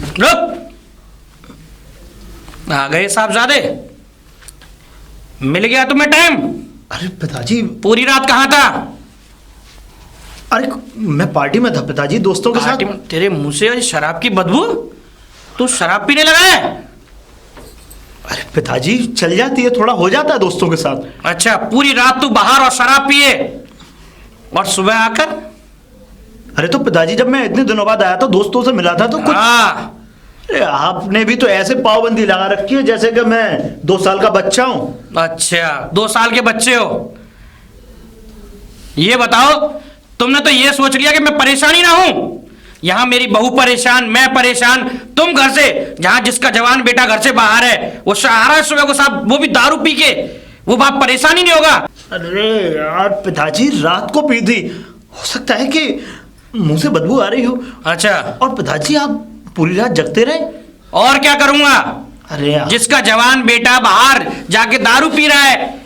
रुक, आ गए साहबजादे, मिल गया तुम्हें टाइम? अरे पिताजी, पूरी रात कहाँ था? अरे मैं पार्टी में था पिताजी, दोस्तों के साथ। पार्टी में? तेरे मुंह से शराब की बदबू, तू शराब पीने लगा है? अरे पिताजी चल जाती है, थोड़ा हो जाता है दोस्तों के साथ। अच्छा, पूरी रात तू बाहर और शराब पिए और सुबह आकर? अरे तो पिताजी जब मैं इतने दिनों बाद आया था, दोस्तों से मिला था तो कुछ। अरे आपने भी तो ऐसे पाबंदी लगा रखी है जैसे कि मैं 2 साल का बच्चा हूं। अच्छा, 2 साल के बच्चे हो? ये बताओ, तुमने तो ये सोच लिया कि मैं परेशान ही ना हूं। यहां मेरी बहू परेशान, मैं परेशान, तुम घर से, जहां जिसका जवान बेटा घर से बाहर है वो आ रहा है सुबह को साहब, वो भी दारू पी के, वो बाप परेशान ही नहीं होगा? अरे यार पिताजी, रात को पी थी, हो सकता है कि मुंह से बदबू आ रही हो। अच्छा, और पिताजी आप पूरी रात जगते रहे? और क्या करूंगा? अरे यार, जिसका जवान बेटा बाहर जाके दारू पी रहा है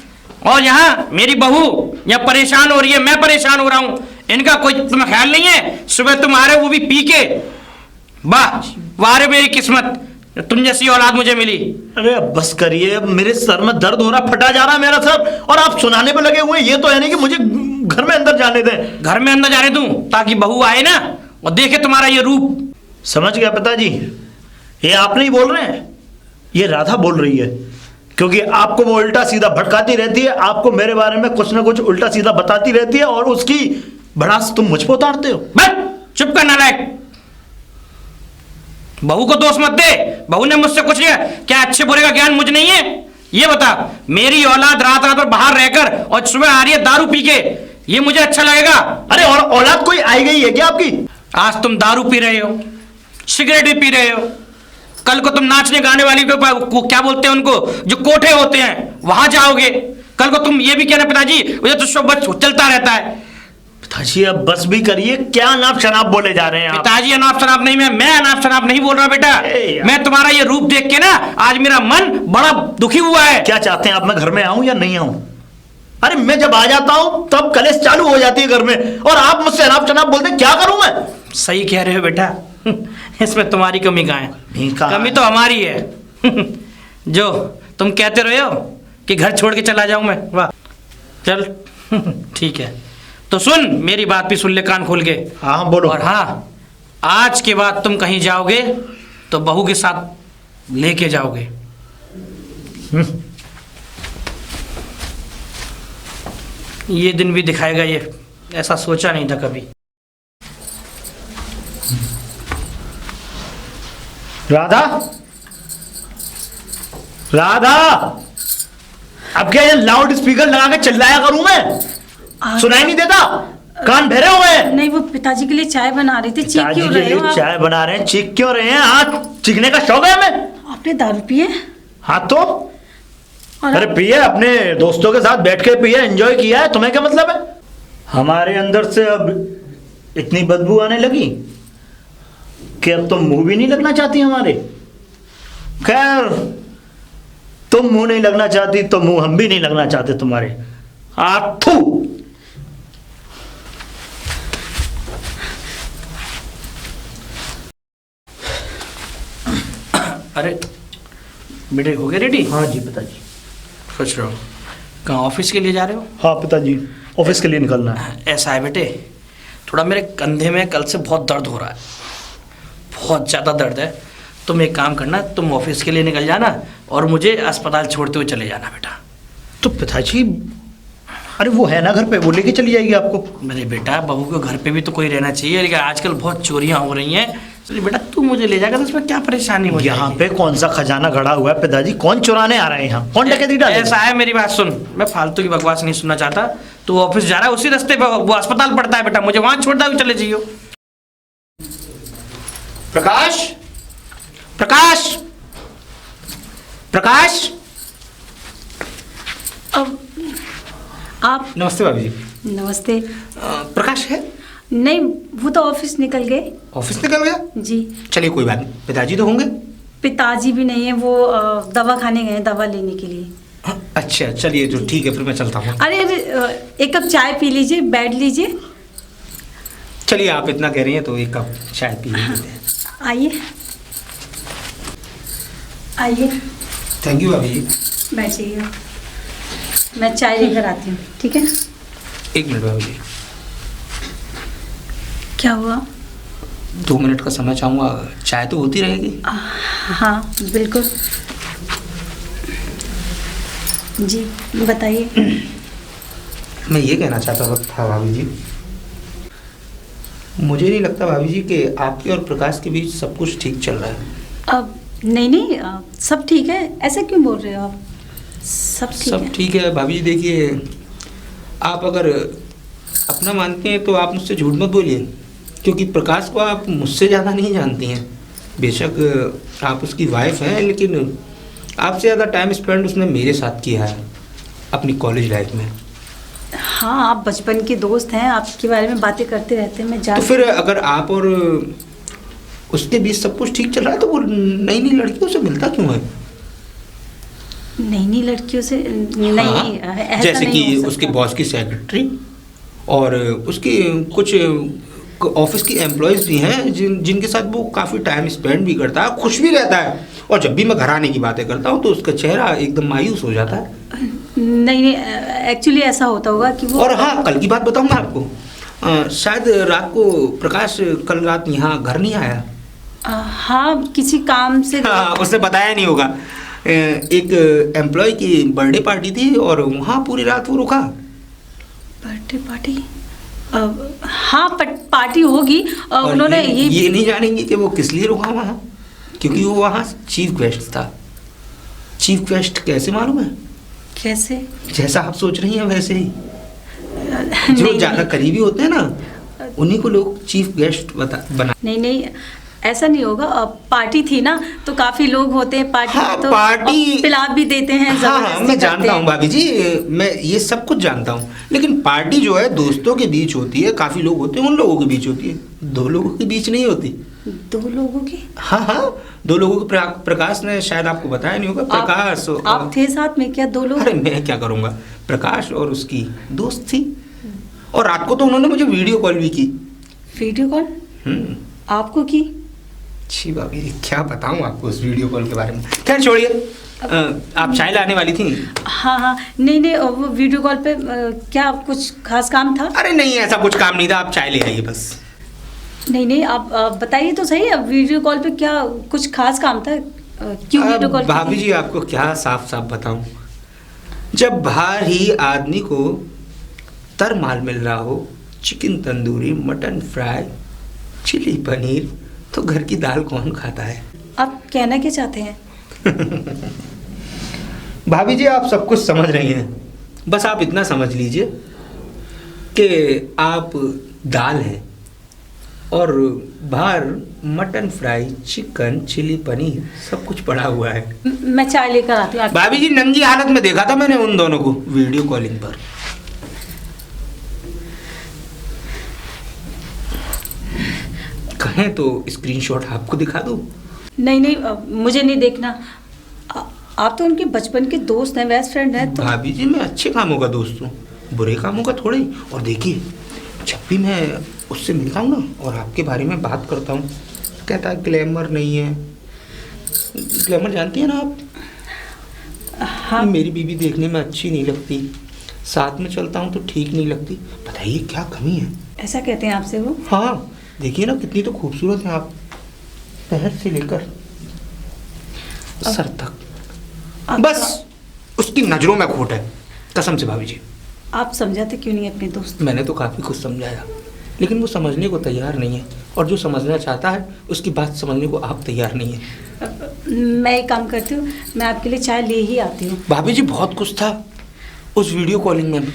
और यहाँ मेरी बहू यहाँ परेशान हो रही है, मैं परेशान हो रहा हूं, इनका कोई तुम्हें ख्याल नहीं है? सुबह तुम आ रहे हो वो भी पी के। वाह वाह रे मेरी किस्मत, तुम जैसी औलाद मुझे मिली। अरे अब बस करिए, अब मेरे सर में दर्द हो रहा, फटा जा रहा है मेरा सर, और आप सुनाने पे लगे हुए हैं। ये तो है नहीं कि मुझे घर में अंदर जाने दें। घर में अंदर जाने दूं ताकि बहू आए ना और देखे तुम्हारा ये रूप? समझ गया पिताजी, ये आप नहीं बोल रहे हैं, ये राधा बोल रही है, क्योंकि आपको वो उल्टा सीधा भटकाती रहती है, आपको मेरे बारे में कुछ ना कुछ उल्टा सीधा बताती रहती है और उसकी भड़ास तुम मुझ पर उतारते हो। बस चुप कर नालायक, बहू को दोष मत दे, बहू ने मुझसे कुछ नहीं, क्या अच्छे बुरे का ज्ञान मुझे नहीं है? ये बता, मेरी औलाद रात रात भर बाहर रहकर और सुबह आ रही है दारू पी के, ये मुझे अच्छा लगेगा? अरे और औलाद कोई आई गई है क्या आपकी? आज तुम दारू पी रहे हो, सिगरेट भी पी रहे हो, कल को तुम नाचने गाने वाली को क्या बोलते हैं उनको, जो कोठे होते हैं वहां जाओगे, कल को तुम ये भी कहना पिताजी मुझे तो सब चलता रहता है। पिताजी अब बस भी करिए, क्या अनाप शनाप बोले जा रहे हैं आप? पिताजी अनाप शनाप नहीं, मैं अनाप शनाप नहीं बोल रहा बेटा, मैं तुम्हारा ये रूप देख के ना आज मेरा मन बड़ा दुखी हुआ है। क्या चाहते हैं आप, मैं घर में आऊं या नहीं आऊं? अरे मैं जब आ जाता हूं तब कलेश चालू हो जाती है घर में, और आप मुझसे अनाप शनाप बोलते हैं, क्या करूं मैं? सही कह रहे हो बेटा, इसमें तुम्हारी कमी कहाँ है? कमी तो हमारी है। जो तुम कहते रहे हो कि घर छोड़ के चला जाऊं मैं, वाह चल ठीक है, तो सुन मेरी बात भी सुन ले कान खोल के। हाँ बोलो। और हाँ, आज के बाद तुम कहीं जाओगे तो बहू के साथ लेके जाओगे। ये दिन भी दिखाएगा, ये ऐसा सोचा नहीं था कभी। राधा, राधा, अब क्या ये लाउड स्पीकर लगा के चिल्लाया करूं मैं? सुनाई नहीं देता? कान भरे हुए हैं? नहीं, वो पिताजी के लिए चाय बना रही थी। चीख क्यों रहे हो आप? चाय बना रहे हैं, चीख क्यों रहे हैं? हाँ, चीखने का शौक है हमें। आपने दारू पिए? हाँ तो अरे पिए, अपने दोस्तों के साथ बैठ के पिए, एंजॉय किया है, तुम्हें क्या मतलब है? हमारे अंदर से अब इतनी बदबू आने लगी कि अब तुम मुंह भी नहीं लगना चाहती हमारे। खैर, तुम मुंह नहीं लगना चाहती तो मुंह हम भी नहीं लगना चाहते तुम्हारे। आथू। अरे बेटे हो गए रेडी? हाँ जी पिताजी। खुश रहो। कहाँ, ऑफिस के लिए जा रहे हो? हाँ पिताजी, ऑफिस के लिए निकलना है। ऐसा है बेटे, थोड़ा मेरे कंधे में कल से बहुत दर्द हो रहा है, बहुत ज़्यादा दर्द है। तुम एक काम करना, तुम ऑफिस के लिए निकल जाना और मुझे अस्पताल छोड़ते हुए चले जाना बेटा। तो पिताजी, अरे वो है ना घर पे, वो लेके चली जाएगी आपको। मेरे बेटा, बहू के घर पे भी तो कोई रहना चाहिए, लेकिन आजकल बहुत चोरियां हो रही हैं, इसलिए बेटा तू मुझे ले जाकर, तो इसमें क्या परेशानी हो यहाँ पे कौन सा खजाना गड़ा हुआ है पिताजी? कौन चुराने आ रहे हैं यहाँ? कौन डकैती डालेगा? ऐसा है, मेरी बात सुन, मैं फालतू की बकवास नहीं सुनना चाहता। तू ऑफिस जा रहा है, उसी रास्ते पे वो अस्पताल पड़ता है बेटा, मुझे वहां छोड़ता हुए चले जाइयो। प्रकाश, प्रकाश, प्रकाश। अब आप? नमस्ते भाभी जी। नमस्ते। प्रकाश है? नहीं, वो तो ऑफिस निकल गए। ऑफिस निकल गया? जी। चलिए कोई बात नहीं, पिताजी तो होंगे? पिताजी भी नहीं है, वो दवा खाने गए, दवा लेने के लिए। अच्छा चलिए, जो ठीक है, फिर मैं चलता हूँ। अरे अरे, एक कप चाय पी लीजिए, बैठ लीजिए। चलिए, आप इतना कह रही हैं तो एक कप चाय पी लेते हैं। आइए। आइए, थैंक यू भाभी जी। बैठिए। मैं चाय लेकर आती हूँ, ठीक है? एक मिनट भाभी जी, क्या हुआ? 2 मिनट का समय चाहूँगा, चाय तो होती रहेगी। हाँ, बिल्कुल। जी, बताइए। मैं ये कहना चाहता था भाभी जी, मुझे नहीं लगता भाभी जी कि आपके और प्रकाश के बीच सब कुछ ठीक चल रहा है। अब नहीं, सब ठीक है। ऐसा क्यों बोल रहे हो आप? सब ठीक है। सब ठीक है भाभी जी। देखिए, आप अगर अपना मानते हैं तो आप मुझसे झूठ मत बोलिए, क्योंकि प्रकाश को आप मुझसे ज़्यादा नहीं जानती हैं। बेशक आप उसकी वाइफ हैं, लेकिन आपसे ज़्यादा टाइम स्पेंड उसने मेरे साथ किया है अपनी कॉलेज लाइफ में। हाँ, आप बचपन के दोस्त हैं, आपके बारे में बातें करते रहते हैं, मैं तो जान। फिर अगर आप और उसके बीच सब कुछ ठीक चल रहा है तो वो नई नई लड़कियों से मिलता क्यों है? नई लड़कियों से नहीं, हाँ, ऐसा जैसे नहीं कि हो उसके सकता। बॉस की सेक्रेटरी और उसके कुछ ऑफिस की एम्प्लॉयज़ भी हैं जिनके साथ वो काफ़ी टाइम स्पेंड भी करता है, खुश भी रहता है। और जब भी मैं घर आने की बातें करता हूँ तो उसका चेहरा एकदम मायूस हो जाता है। नहीं, एक्चुअली ऐसा होता होगा कि वो। और हाँ, कल की बात बताऊँ मैं आपको, शायद रात को प्रकाश कल रात यहाँ घर नहीं आया। हाँ, किसी काम से। हाँ, उसने बताया नहीं होगा। एक एम्प्लॉय की बर्थडे पार्टी थी और वहाँ पूरी रात वो रुका। Birthday party? हाँ, पार्टी होगी। और उन्होंने ये नहीं जानेंगे कि वो किस लिए रुका वहाँ, क्योंकि वो वहाँ चीफ गेस्ट था। चीफ गेस्ट कैसे मालूम है? कैसे? जैसा आप सोच रही हैं वैसे ही। जो नहीं, ज़्यादा करीबी होते हैं ना, उन्हीं को लोग चीफ गेस्ट बना। नहीं, ऐसा नहीं होगा। पार्टी थी ना, तो काफी लोग होते हैं पार्टी हाँ, में, तो पार्टी पिला भी देते हैं। हाँ, जबरदस्ती मैं करते जानता हूँ हैं। भाभी जी, मैं ये सब कुछ जानता हूँ। लेकिन पार्टी जो है दोस्तों के बीच होती है, काफ़ी लोग होते हैं, उन लोगों के बीच होती है, 2 लोगों के बीच नहीं होती। 2 लोगों की? हाँ, 2 लोगों के। प्रकाश ने शायद आपको बताया नहीं होगा। प्रकाश आप थे साथ में क्या? 2 लोग? अरे मैं क्या करूँगा, प्रकाश और उसकी दोस्त थी। और रात को तो उन्होंने मुझे वीडियो कॉल भी की। वीडियो कॉल आपको की? छी भाभी, क्या बताऊँ आपको उस वीडियो कॉल के बारे में। खैर छोड़िए, आप चाय लाने वाली थी? हाँ, नहीं, वो वीडियो कॉल पे क्या कुछ खास काम था? अरे नहीं, ऐसा कुछ काम नहीं था, आप चाय ले आइए बस। नहीं, आप बताइए तो सही। अब वीडियो कॉल पे क्या कुछ खास काम था? क्यों वीडियो कॉल? भाभी जी, आपको क्या साफ साफ बताऊं, जब बाहर ही आदमी को तरमाल मिल रहा हो, chicken tandoori, mutton fry, chilli paneer, तो घर की दाल कौन खाता है? आप कहना क्या चाहते हैं? भाभी जी, आप सब कुछ समझ रही हैं, बस आप इतना समझ लीजिए कि आप दाल हैं और बाहर mutton fry, chicken, chilli paneer सब कुछ पड़ा हुआ है। मैं चाय लेकर आती हूँ। भाभी जी, नंगी हालत में देखा था मैंने उन दोनों को वीडियो कॉलिंग पर। कहें तो स्क्रीनशॉट आपको दिखा दूं? नहीं, मुझे नहीं देखना। आप तो उनके बचपन के दोस्त हैं, बेस्ट फ्रेंड हैं। तो भाभी जी, मैं अच्छे कामों का दोस्त हूँ, बुरे कामों का थोड़े ही। और देखिए, जब भी मैं उससे मिलता हूँ ना और आपके बारे में बात करता हूँ, कहता है ग्लैमर नहीं है। ग्लैमर जानती है ना आप? हाँ, मेरी बीवी देखने में अच्छी नहीं लगती, साथ में चलता हूँ तो ठीक नहीं लगती। बताइए क्या कमी है? ऐसा कहते हैं आपसे वो? हाँ, देखिए ना, कितनी तो खूबसूरत हैं आप, पैर से लेकर सर तक। बस उसकी नज़रों में खोट है, कसम से भाभी जी। आप समझाते क्यों नहीं अपने दोस्त? मैंने तो काफ़ी कुछ समझाया, लेकिन वो समझने को तैयार नहीं है, और जो समझना चाहता है उसकी बात समझने को आप तैयार नहीं है। मैं एक काम करती हूँ, मैं आपके लिए चाय ले ही आती हूँ। भाभी जी, बहुत कुछ था उस वीडियो कॉलिंग में।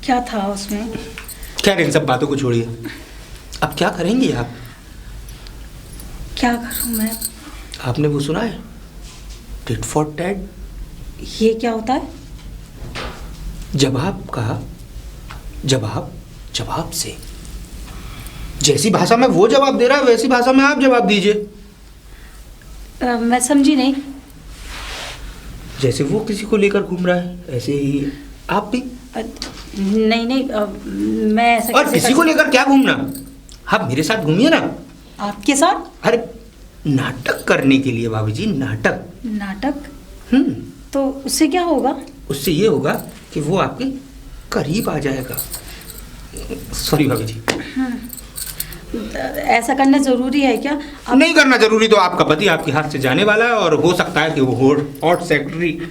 क्या था उसमें? खैर, इन सब बातों को छोड़िए, अब क्या करेंगी आप? क्या करूँ मैं? आपने वो सुना है, टिट फॉर टैट? ये क्या होता है? जवाब का जवाब जवाब से। जैसी भाषा में वो जवाब दे रहा है, वैसी भाषा में आप जवाब दीजिए। मैं समझी नहीं। जैसे वो किसी को लेकर घूम रहा है, ऐसे ही आप भी। नहीं, मैं ऐसा और किसी को लेकर क्या घूमना, आप मेरे साथ घूमिए ना। आपके साथ? अरे नाटक करने के लिए भाभी जी, नाटक। नाटक? हम्म। तो उससे क्या होगा? उससे ये होगा कि वो आपके करीब आ जाएगा। सॉरी भाभी जी। ऐसा करना जरूरी है क्या? नहीं करना जरूरी, तो आपका पति आपके हाथ से जाने वाला है और हो सकता है कि वो हॉट सेक्रेटरी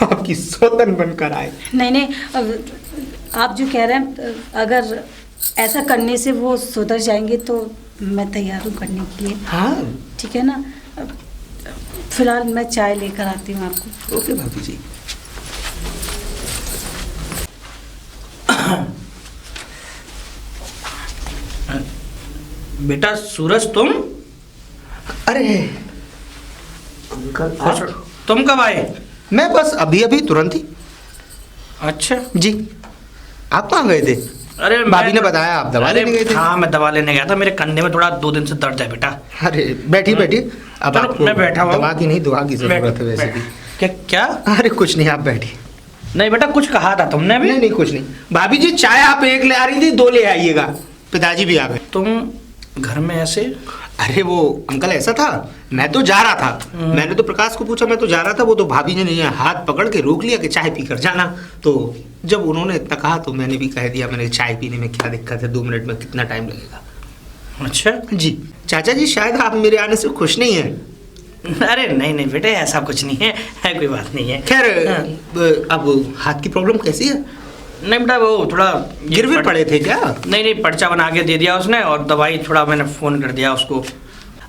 आपकी सौतन बनकर आए। नहीं नहीं, आप जो कह रहे हैं, अगर ऐसा करने से वो सुधर जाएंगे तो मैं तैयार हूँ करने के लिए। हाँ ठीक है ना? फिलहाल मैं चाय लेकर आती हूँ आपको। ओके भाभी जी। बेटा सूरज, तुम? अरे अंकल आप? तुम कब आए? मैं बस अभी अभी तुरंत ही। अच्छा जी, आप कहाँ गए थे? अरे भाभी ने बताया आप दवा लेने गए थे। हाँ, मैं दवा लेने गया था। मेरे कंधे में थोड़ा 2 दिन से दर्द है बेटा। अरे बैठिए बैठिए। अब चलो, आपको मैं बैठा हुआ हूँ। दवा की नहीं, दुआ की जरूरत है वैसे भी। क्या क्या? अरे कुछ नहीं, आप बैठिए। नहीं बेटा, कुछ कहा था तुमने अभी? नहीं नहीं कुछ नहीं। भाभी जी चाय आप एक ले आ रही थी, 2 ले आइएगा। पिताजी भी आ गए। तुम घर में ऐसे? अरे वो अंकल ऐसा था, मैं तो जा रहा था। मैंने तो प्रकाश को पूछा, मैं तो जा रहा था। वो तो भाभी ने नहीं हाथ पकड़ के रोक लिया कि चाय पी कर जाना। तो जब उन्होंने इतना कहा तो मैंने भी कह दिया, मैंने चाय पीने में क्या दिक्कत है, 2 मिनट में कितना टाइम लगेगा। अच्छा जी चाचा जी, शायद आप मेरे आने से खुश नहीं हैं। अरे नहीं नहीं बेटे, ऐसा कुछ नहीं है, कोई बात नहीं है। खैर हाँ। अब हाथ की प्रॉब्लम कैसी है? नहीं बेटा, वो थोड़ा गिरवे पड़े थे क्या? नहीं नहीं, पर्चा बना के दे दिया उसने, और दवाई थोड़ा मैंने फोन कर दिया उसको।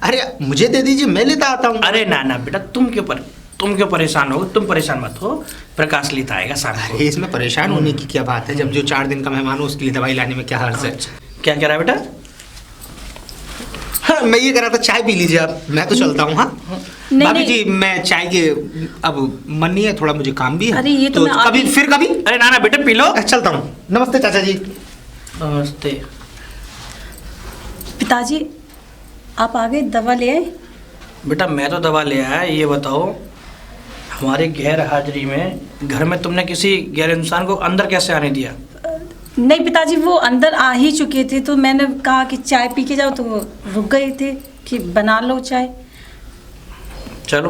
अरे मुझे दे दीजिए, मैं लेता आता हूँ। अरे ना ना बेटा, तुम क्यों परेशान हो? तुम परेशान मत हो, प्रकाश लेता आएगा सारा। अरे इसमें परेशान होने की क्या बात है, जब जो 4 दिन का मेहमान हो उसके लिए दवाई लाने में क्या हर्ज है? क्या कह रहा है बेटा? हाँ, मैं ये कह रहा था चाय पी लीजिए आप, मैं तो चलता हूँ। हाँ नहीं, भाभी नहीं। जी, मैं चाय के अब मन नहीं है, थोड़ा मुझे काम भी है। अरे ये तो मैं कभी आप- फिर कभी। अरे ना ना बेटे, पी लो। चलता हूँ। नमस्ते चाचा जी। नमस्ते। पिताजी, आप आ गए? दवा ले आए? बेटा मैं तो दवा ले आया। ये बताओ, हमारे गैर हाजिरी में घर में तुमने किसी गैर इंसान को अंदर कैसे आने दिया? नहीं पिताजी, वो अंदर आ ही चुके थे, तो मैंने कहा कि चाय पी के जाओ, तो वो रुक गए थे कि बना लो चाय। चलो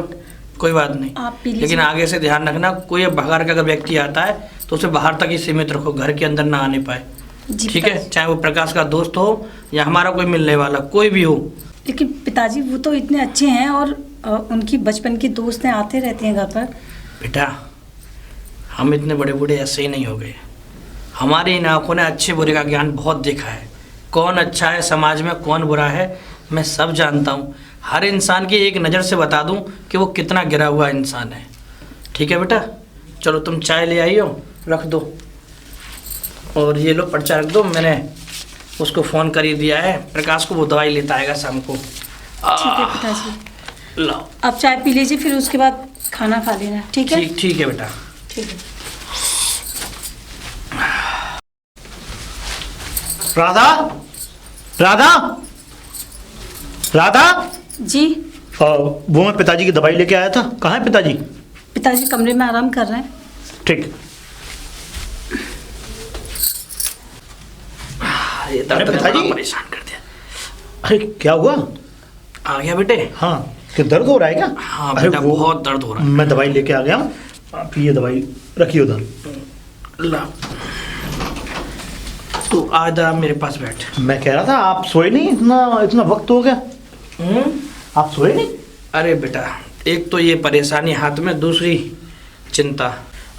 कोई बात नहीं, आप पी लीजिए। लेकिन आगे से ध्यान रखना, कोई बाहर का अगर व्यक्ति आता है तो उसे बाहर तक ही सीमित रखो, घर के अंदर ना आने पाए। जी ठीक है? पिताजी। चाहे वो प्रकाश का दोस्त हो या हमारा कोई मिलने वाला, कोई भी हो। लेकिन पिताजी वो तो इतने अच्छे हैं, और उनकी बचपन के दोस्त हैं, आते रहते हैं घर पर। बेटा हम इतने बड़े बूढ़े ऐसे ही नहीं हो गए। हमारी इन आँखों ने अच्छे बुरे का ज्ञान बहुत देखा है। कौन अच्छा है समाज में, कौन बुरा है, मैं सब जानता हूँ। हर इंसान की एक नज़र से बता दूँ कि वो कितना गिरा हुआ इंसान है। ठीक है बेटा, चलो तुम चाय ले आई हो, रख दो, और ये लो पर्चा रख दो। मैंने उसको फ़ोन कर ही दिया है, प्रकाश को, वो दवाई लेता आएगा शाम को। ठीक है पिताजी, लो। आप चाय पी लीजिए, फिर उसके बाद खाना खा लेना। ठीक है? ठीक है बेटा। ठीक है। राधा, राधा, राधा। जी वो मैं पिताजी की दवाई लेके आया था। कहाँ है पिताजी? पिताजी कमरे में आराम कर रहे हैं। ठीक। ये अरे दर्द ने पिताजी। बड़ा परेशान कर दिया। अरे क्या हुआ? आ गया बेटे? हाँ, क्या दर्द हो रहा है क्या? हाँ अरे बेटा, बहुत दर्द हो रहा है। मैं दवाई लेके आ गया हूँ, आप ये दवाई रखिए उधर। ला, तू आ जा मेरे पास बैठ। मैं कह रहा था आप सोए नहीं, इतना इतना वक्त हो गया, आप सोए नहीं? अरे बेटा, एक तो ये परेशानी हाथ में, दूसरी चिंता।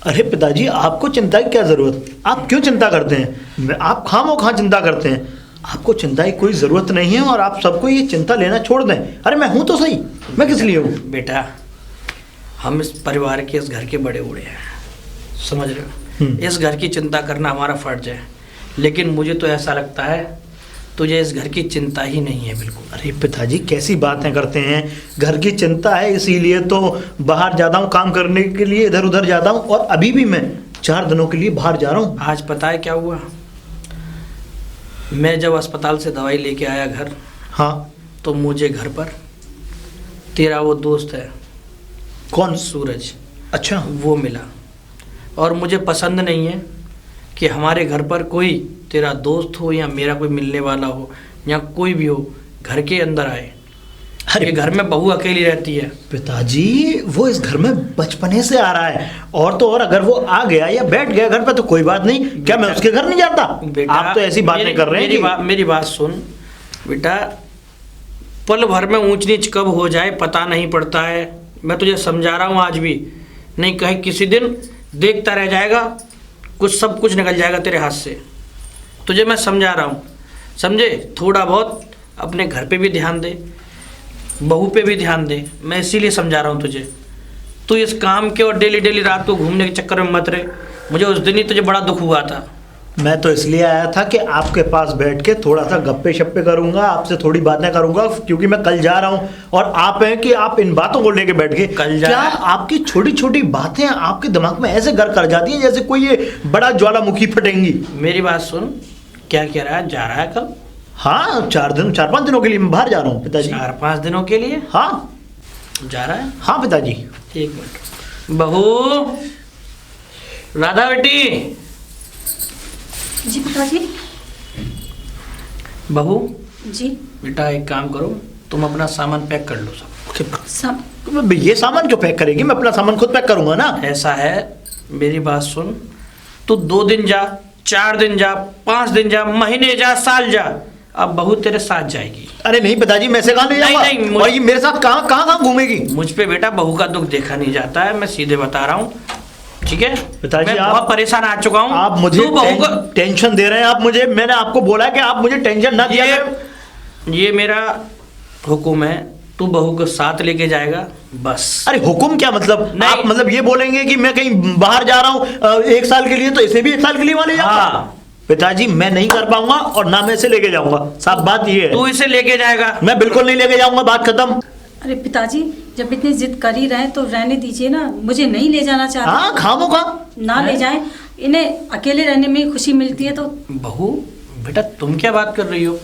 अरे पिताजी, आपको चिंता की क्या जरूरत? आप क्यों चिंता करते हैं? आप खामोखा चिंता करते हैं। आपको चिंता की कोई जरूरत नहीं है, और आप सबको ये चिंता लेना छोड़ दें। अरे मैं हूं तो सही, मैं किस लिए हूँ? बेटा हम इस परिवार के, इस घर के बड़े बूढ़े हैं, समझ रहे हो? इस घर की चिंता करना हमारा फर्ज है, लेकिन मुझे तो ऐसा लगता है तुझे इस घर की चिंता ही नहीं है बिल्कुल। अरे पिताजी, कैसी बातें करते हैं? घर की चिंता है, इसीलिए तो बाहर जाता हूँ काम करने के लिए, इधर उधर जाता हूँ, और अभी भी मैं 4 दिनों के लिए बाहर जा रहा हूँ। आज पता है क्या हुआ? मैं जब अस्पताल से दवाई लेके आया घर, हाँ। तो मुझे घर पर तेरा वो दोस्त है, कौन? सूरज, अच्छा। वो मिला। और मुझे पसंद नहीं है कि हमारे घर पर कोई तेरा दोस्त हो या मेरा कोई मिलने वाला हो या कोई भी हो घर के अंदर आए। ये घर में बहू अकेली रहती है। पिताजी वो इस घर में बचपने से आ रहा है, और तो और अगर वो आ गया या बैठ गया घर पे तो कोई बात नहीं, क्या मैं उसके घर नहीं जाता? आप तो ऐसी बातें कर रहे हैं। मेरी बात सुन बेटा, पल भर में ऊंच नीच कब हो जाए पता नहीं पड़ता है। मैं तुझे समझा रहा हूँ आज भी, नहीं कहीं किसी दिन देखता रह जाएगा, कुछ सब कुछ निकल जाएगा तेरे हाथ से। तुझे मैं समझा रहा हूँ, समझे? थोड़ा बहुत अपने घर पे भी ध्यान दे, बहू पे भी ध्यान दे। मैं इसीलिए समझा रहा हूँ तुझे। तू इस काम के और डेली डेली रात को घूमने के चक्कर में मत रहे। मुझे उस दिन ही तुझे बड़ा दुख हुआ था। मैं तो इसलिए आया था कि आपके पास बैठ के थोड़ा सा गप्पे शप्पे करूंगा, आपसे थोड़ी बातें करूंगा, क्योंकि मैं कल जा रहा हूं और आप हैं कि आप इन बातों को लेके बैठ गए। क्या आपकी छोटी छोटी बातें आपके दिमाग में ऐसे घर कर जाती हैं जैसे कोई ये बड़ा ज्वालामुखी फटेंगी? मेरी बात सुन, क्या कह रहा है? जा रहा है कब? हाँ 4-5 दिनों के लिए मैं बाहर जा रहा हूँ पिताजी। 4-5 दिनों के लिए? हाँ जा रहा है। हाँ पिताजी। एक मिनट। बहू, राधा बेटी। जी पिताजी। बहू जी बेटा, एक काम करो, तुम अपना सामान पैक कर लो सब। ये सामान क्यों पैक करेगी? मैं अपना सामान खुद पैक करूंगा ना। ऐसा है, मेरी बात सुन, तू 2 दिन जा, 4 दिन जा, 5 दिन जा, महीने जा, साल जा, अब बहू तेरे साथ जाएगी। अरे नहीं पिताजी, मैं से कहाँ ले जाऊंगा? नहीं, और ये मेरे साथ कहाँ कहाँ घूमेगी? मुझ पे बेटा बहू का दुख देखा नहीं जाता है, मैं सीधे बता रहा हूँ, ठीक है? पिताजी मैं बहुत परेशान आ चुका हूँ। आप मुझे टेंशन दे रहे हैं आप मुझे। मैंने आपको बोला है कि आप मुझे टेंशन ना दिया करें। ये मेरा हुक्म है, तू बहू को साथ लेके जाएगा बस। अरे हुक्म क्या मतलब? आप मतलब ये बोलेंगे कि मैं कहीं बाहर जा रहा हूँ 1 साल के लिए, तो इसे भी 1 साल के लिए वाले जाऊंगा? हाँ पिताजी मैं नहीं कर पाऊंगा और ना मैं इसे लेके जाऊंगा, साफ बात ये है। तू इसे लेके जाएगा? मैं बिल्कुल नहीं लेके जाऊंगा, बात खत्म। अरे पिताजी, जब इतनी जिद कर ही रहे तो रहने दीजिए ना, मुझे नहीं ले जाना चाहते। हाँ खामोखा ना ले जाएं, इन्हें अकेले रहने में ही खुशी मिलती है। तो बहू बेटा, तुम क्या बात कर रही हो?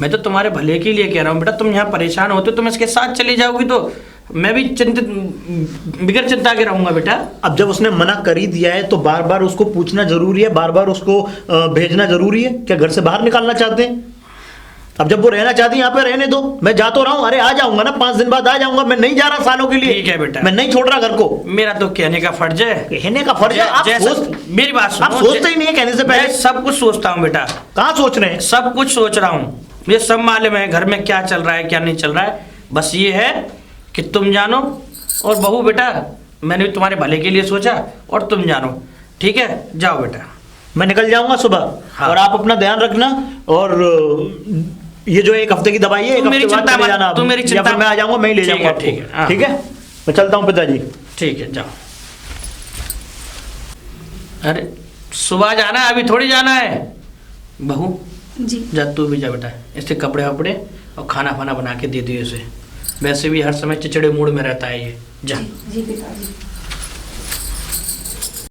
मैं तो तुम्हारे भले के लिए कह रहा हूँ बेटा। तुम यहाँ परेशान होते, तुम इसके साथ चली जाओगी तो मैं भी चिंतित, बिगर चिंता के रहूंगा बेटा। अब जब उसने मना कर ही दिया है तो बार बार उसको पूछना जरूरी है, बार बार उसको भेजना जरूरी है? क्या घर से बाहर निकालना चाहते हैं? अब जब वो रहना चाहती है यहाँ पे रहने दो, मैं जा तो रहा हूँ। अरे आ जाऊंगा ना, 5 दिन बाद आ जाऊंगा, मैं नहीं जा रहा सालों के लिए। ठीक है बेटा, मैं नहीं छोड़ रहा घर को। मेरा तो कहने का फर्ज है। कहने का फर्ज है? मेरी बात सुनो, आप सोचते ही नहीं है कहने से पहले। मैं सब कुछ सोचता हूँ बेटा। कहाँ सोच रहे हैं? सब कुछ सोच रहा हूँ, मुझे सब मालूम है घर में क्या चल रहा है क्या नहीं चल रहा है। बस ये है कि तुम जानो, और बहू बेटा मैंने भी तुम्हारे भले के लिए सोचा, और तुम जानो, ठीक है? जाओ बेटा। मैं निकल जाऊंगा सुबह। हाँ। और आप अपना ध्यान रखना, और ये जो 1 हफ्ते की दवाई है, 1 हफ्ते बाद चले जाना। तुम मेरी चिंता, मैं आ जाऊंगा, मैं ही ले जाऊंगा। ठीक है, मैं चलता हूँ पिताजी। ठीक है, जाओ। अरे सुबह जाना है, अभी थोड़ी जाना है। बहू जी जा, तू भी जा बेटा, इससे कपड़े वपड़े और खाना फाना बना के दे दियो इसे। वैसे भी हर समय चिचड़े मूड में रहता है ये। जा। जी पिताजी।